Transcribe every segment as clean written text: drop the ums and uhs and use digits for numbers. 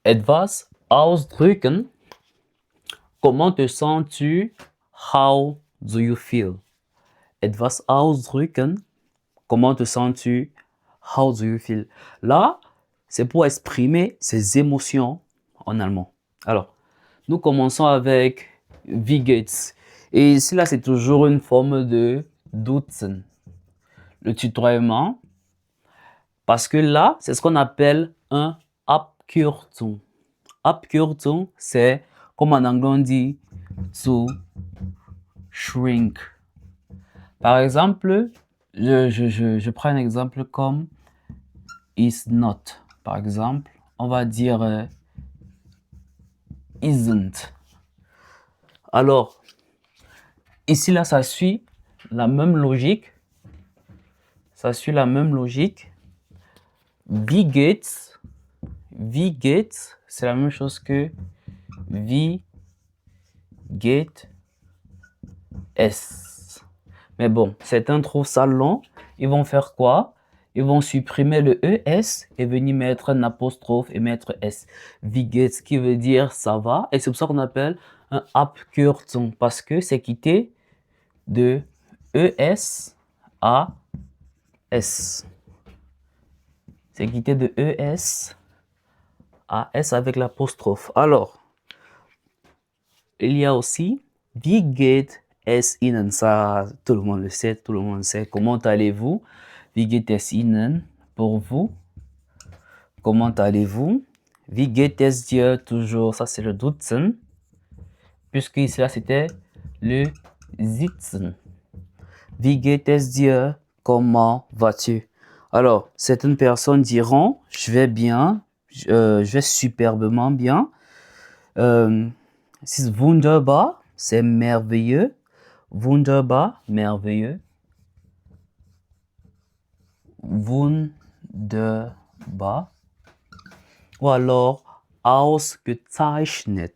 Etwas ausdrücken. Comment te sens-tu? How do you feel? Etwas ausdrücken. Comment te sens-tu? How do you feel? Là, c'est pour exprimer ses émotions en allemand. Alors, nous commençons avec wie geht's? Et ici, là, c'est toujours une forme de duzen. Le tutoiement. Parce que là, c'est ce qu'on appelle un Abkürzung. Abkürzung, c'est comme en anglais on dit to shrink. Par exemple, je prends un exemple comme is not. Par exemple, on va dire isn't. Alors, ici là, ça suit la même logique. Ça suit la même logique. Wie geht's? Wie geht's? C'est la même chose que wie geht es. Mais bon, certains trouvent ça long. Ils vont faire quoi? Ils vont supprimer le ES et venir mettre un apostrophe et mettre S. Wie geht's, qui veut dire ça va. Et c'est pour ça qu'on appelle un Abkürzung. Parce que c'est quitté de ES à S. C'est quitté de ES à S avec l'apostrophe. Alors, il y a aussi Wie geht es Ihnen? Ça, tout le monde le sait, tout le monde sait. Comment allez-vous? Wie geht es Ihnen? Pour vous. Comment allez-vous? Wie geht es dir? Toujours, ça c'est le duzen. Puisque ici, là, c'était le sitzen. Wie geht es dir? Comment vas-tu? Alors, certaines personnes diront, je vais bien, je vais superbement bien. C'est wunderbar, c'est merveilleux. Wunderbar, merveilleux. Wunderbar. Ou alors ausgezeichnet.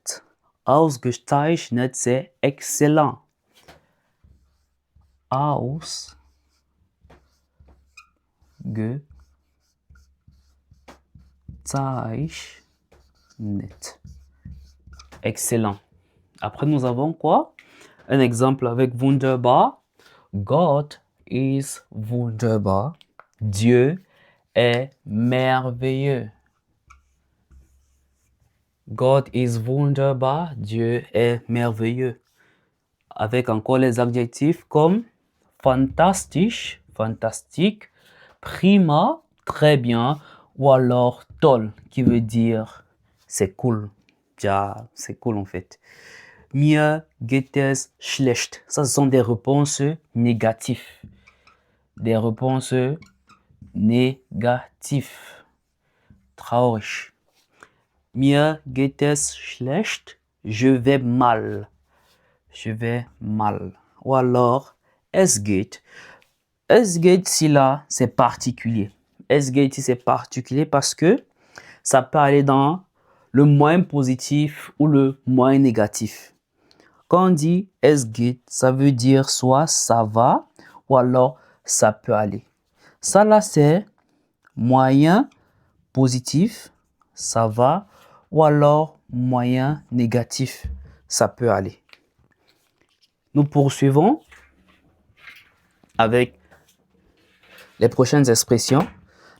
Ausgezeichnet, c'est excellent. Ausgezeichnet. Excellent. Après, nous avons quoi? Un exemple avec wunderbar. God is wunderbar. Dieu est merveilleux. God is wunderbar. Dieu est merveilleux. Avec encore les adjectifs comme fantastisch, fantastique, prima, très bien, ou alors toll, qui veut dire c'est cool. Ja, c'est cool en fait. Mir geht es schlecht. Ça, ce sont des réponses négatives. Des réponses négatives. Traurig. Mir geht es schlecht. Je vais mal. Je vais mal. Ou alors, es geht. Es geht, si là, c'est particulier. Es geht, c'est particulier parce que ça peut aller dans le moins positif ou le moins négatif. Quand on dit es geht, ça veut dire soit ça va ou alors ça peut aller. Ça là, c'est moyen positif, ça va, ou alors moyen négatif, ça peut aller. Nous poursuivons avec les prochaines expressions.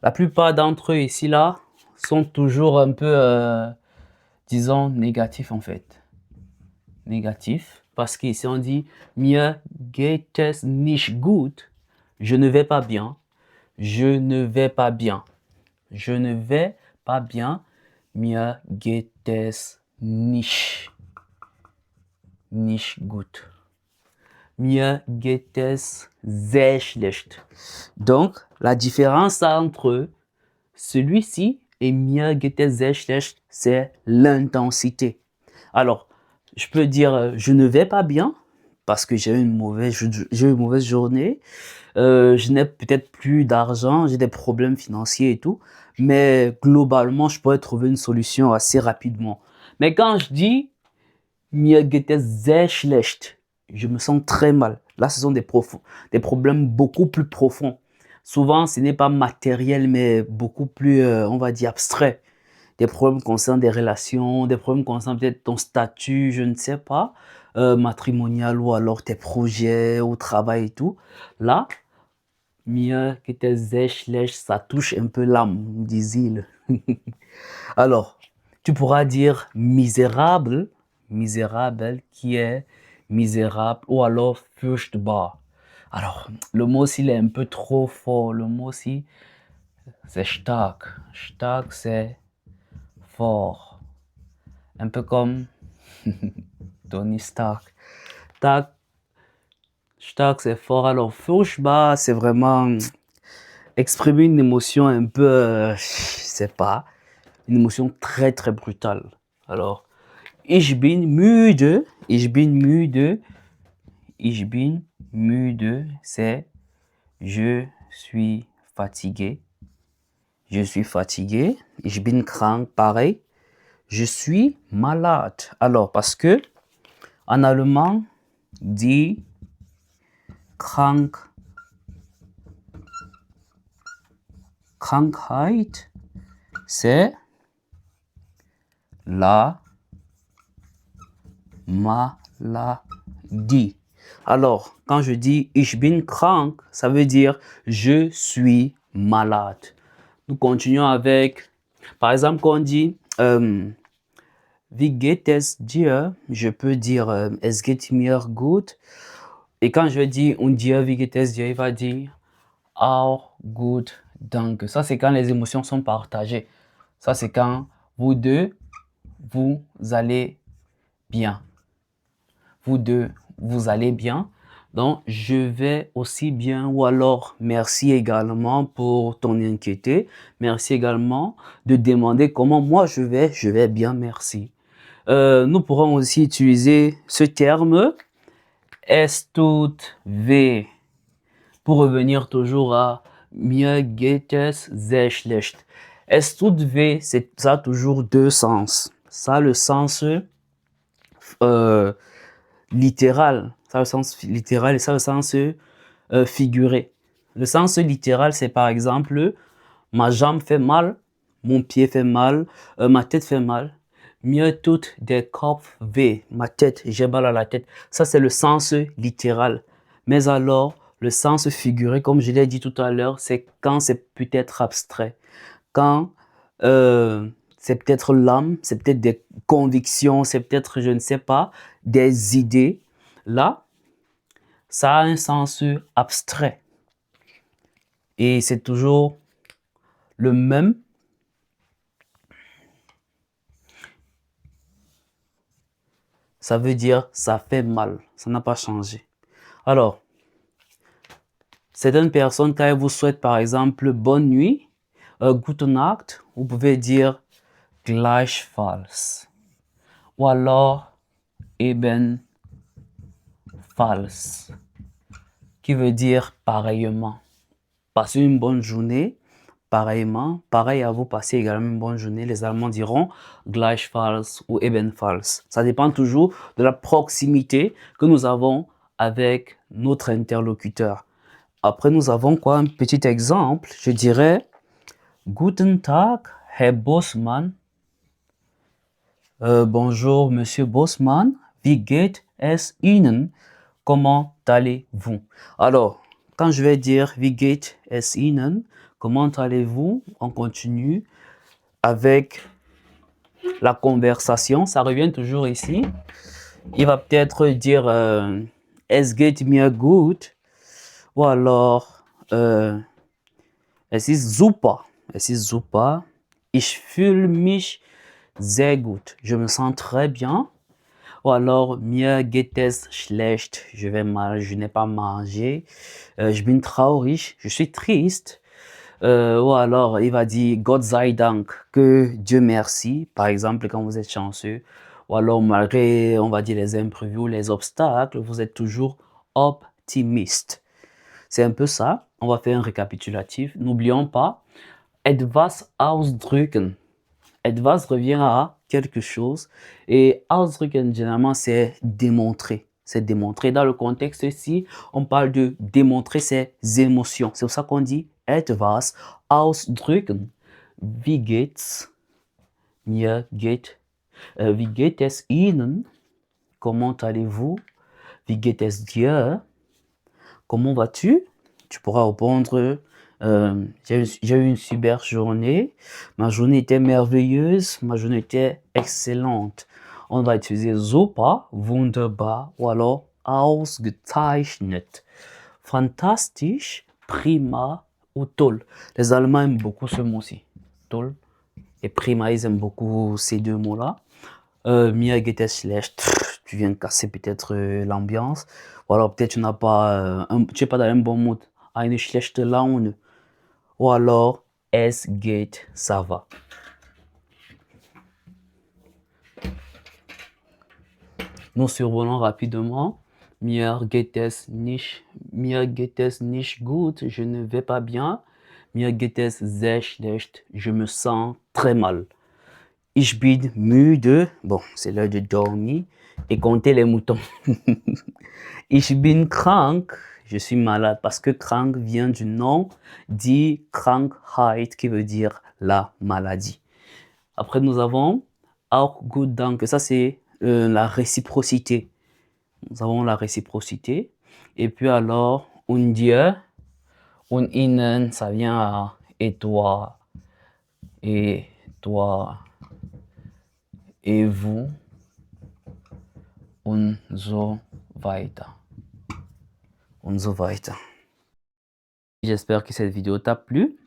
La plupart d'entre eux ici là sont toujours un peu, disons, négatifs en fait. Négatif, parce qu'ici on dit mir geht es nicht gut. Je ne vais pas bien. Je ne vais pas bien. Je ne vais pas bien. Mir geht es nicht gut. Mir geht es sehr schlecht. Donc, la différence entre celui-ci et mir geht es sehr schlecht, c'est l'intensité. Alors, je peux dire je ne vais pas bien parce que j'ai eu une mauvaise journée. Je n'ai peut-être plus d'argent, j'ai des problèmes financiers et tout. Mais globalement, je pourrais trouver une solution assez rapidement. Mais quand je dis mir geht es sehr schlecht, je me sens très mal. Là, ce sont des problèmes beaucoup plus profonds. Souvent, ce n'est pas matériel, mais beaucoup plus, on va dire, abstrait. des problèmes concernant des relations, des problèmes concernant peut-être ton statut, je ne sais pas, matrimonial ou alors tes projets au travail et tout. Là, mir geht es sehr schlecht, ça touche un peu l'âme, disent-ils. Alors, tu pourras dire misérable, misérable qui est misérable ou alors furchtbar. Alors, le mot s'il est un peu trop fort, le mot aussi c'est stark. Stark c'est fort. Un peu comme Tony Stark. Stark c'est fort. Alors, furchtbar c'est vraiment exprimer une émotion un peu, je sais pas, une émotion très très brutale. Alors, ich bin müde, ich bin müde, ich bin müde, c'est je suis fatigué. Je suis fatigué. Ich bin krank, pareil. Je suis malade. Alors, parce que en allemand, die Krankheit, c'est la maladie. Alors, quand je dis ich bin krank, ça veut dire je suis malade. Nous continuons avec, par exemple, quand on dit wie geht es dir, je peux dire es geht mir gut. Et quand je dis und dir, wie geht es dir, il va dire auch gut, danke. Ça, c'est quand les émotions sont partagées. Ça, c'est quand vous deux, vous allez bien. Vous deux, vous allez bien. Donc, je vais aussi bien, ou alors merci également pour ton inquiétude. Merci également de demander comment moi je vais bien, merci. Nous pourrons aussi utiliser ce terme es tut weh pour revenir toujours à mir geht es sehr schlecht. Es tut weh, ça a toujours deux sens. Ça a le sens littéral, ça a le sens littéral et ça a le sens figuré. Le sens littéral, c'est par exemple ma jambe fait mal, mon pied fait mal, ma tête fait mal. Mir tut der Kopf weh, ma tête, j'ai mal à la tête. Ça, c'est le sens littéral. Mais alors, le sens figuré, comme je l'ai dit tout à l'heure, c'est quand c'est peut-être abstrait. Quand c'est peut-être l'âme, c'est peut-être des convictions, c'est peut-être, je ne sais pas, des idées. Là, ça a un sens abstrait. Et c'est toujours le même. Ça veut dire ça fait mal. Ça n'a pas changé. Alors, certaines personnes, quand elles vous souhaitent par exemple bonne nuit, gute Nacht, vous pouvez dire gleichfalls. Ou alors ebenfalls, qui veut dire pareillement. Passez une bonne journée, pareillement. Pareil à vous, passez également une bonne journée. Les Allemands diront gleichfalls ou ebenfalls. Ça dépend toujours de la proximité que nous avons avec notre interlocuteur. Après, nous avons quoi? Un petit exemple. Je dirais Guten Tag, Herr Bossmann. Bonjour, Monsieur Bossmann. Wie geht es Ihnen? Comment allez-vous? Alors, quand je vais dire Wie geht es Ihnen? Comment allez-vous? On continue avec la conversation. Ça revient toujours ici. Il va peut-être dire Es geht mir gut. Ou alors Es ist super. Es ist super. Ich fühle mich sehr gut. Je me sens très bien. Ou alors, mir geht es schlecht. Je vais mal, je n'ai pas mangé. Ich bin traurig. Je suis triste. Ou alors, il va dire Gott sei Dank, que Dieu merci. Par exemple, quand vous êtes chanceux. Ou alors, malgré, on va dire, les imprévus ou les obstacles, vous êtes toujours optimiste. C'est un peu ça. On va faire un récapitulatif. N'oublions pas, etwas ausdrücken. Etwas revient à quelque chose. Et ausdrücken, généralement, c'est démontrer. C'est démontrer. Dans le contexte ici, on parle de démontrer ses émotions. C'est pour ça qu'on dit etwas ausdrücken. Wie geht's Wie geht es Ihnen? Comment allez-vous? Wie geht es dir? Comment vas-tu? Tu pourras répondre j'ai eu une super journée. Ma journée était merveilleuse. Ma journée était excellente. On va utiliser super, wunderbar ou alors ausgezeichnet. Fantastisch, prima ou toll. Les Allemands aiment beaucoup ce mot-ci. Toll et prima, ils aiment beaucoup ces deux mots-là. Mir geht es schlecht. Tu viens de casser peut-être l'ambiance. Ou alors peut-être tu n'es pas dans un bon mood. Eine schlechte Laune. Ou alors es geht, ça va. Nous survolons rapidement. Mir geht es nicht gut. Je ne vais pas bien. Mir geht es sehr schlecht. Je me sens très mal. Ich bin müde. Bon, c'est l'heure de dormir et compter les moutons. Ich bin krank. Je suis malade parce que krank vient du nom die Krankheit qui veut dire la maladie. Après, nous avons auch gut danke. Ça, c'est la réciprocité. Nous avons la réciprocité. Et puis alors, und dir, und ihnen, ça vient à et toi, et vous, und so weiter. Und so weiter. J'espère que cette vidéo t'a plu.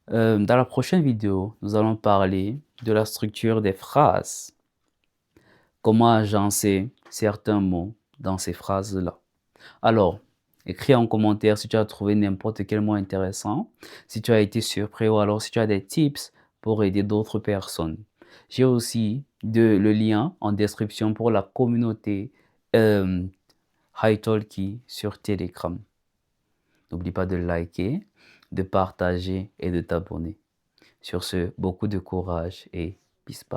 Dans la prochaine vidéo, nous allons parler de la structure des phrases. Comment agencer certains mots dans ces phrases-là. Alors, écris en commentaire si tu as trouvé n'importe quel mot intéressant, si tu as été surpris ou alors si tu as des tips pour aider d'autres personnes. J'ai aussi le lien en description pour la communauté Hitalki sur Telegram. N'oublie pas de liker, de partager et de t'abonner. Sur ce, beaucoup de courage et peace.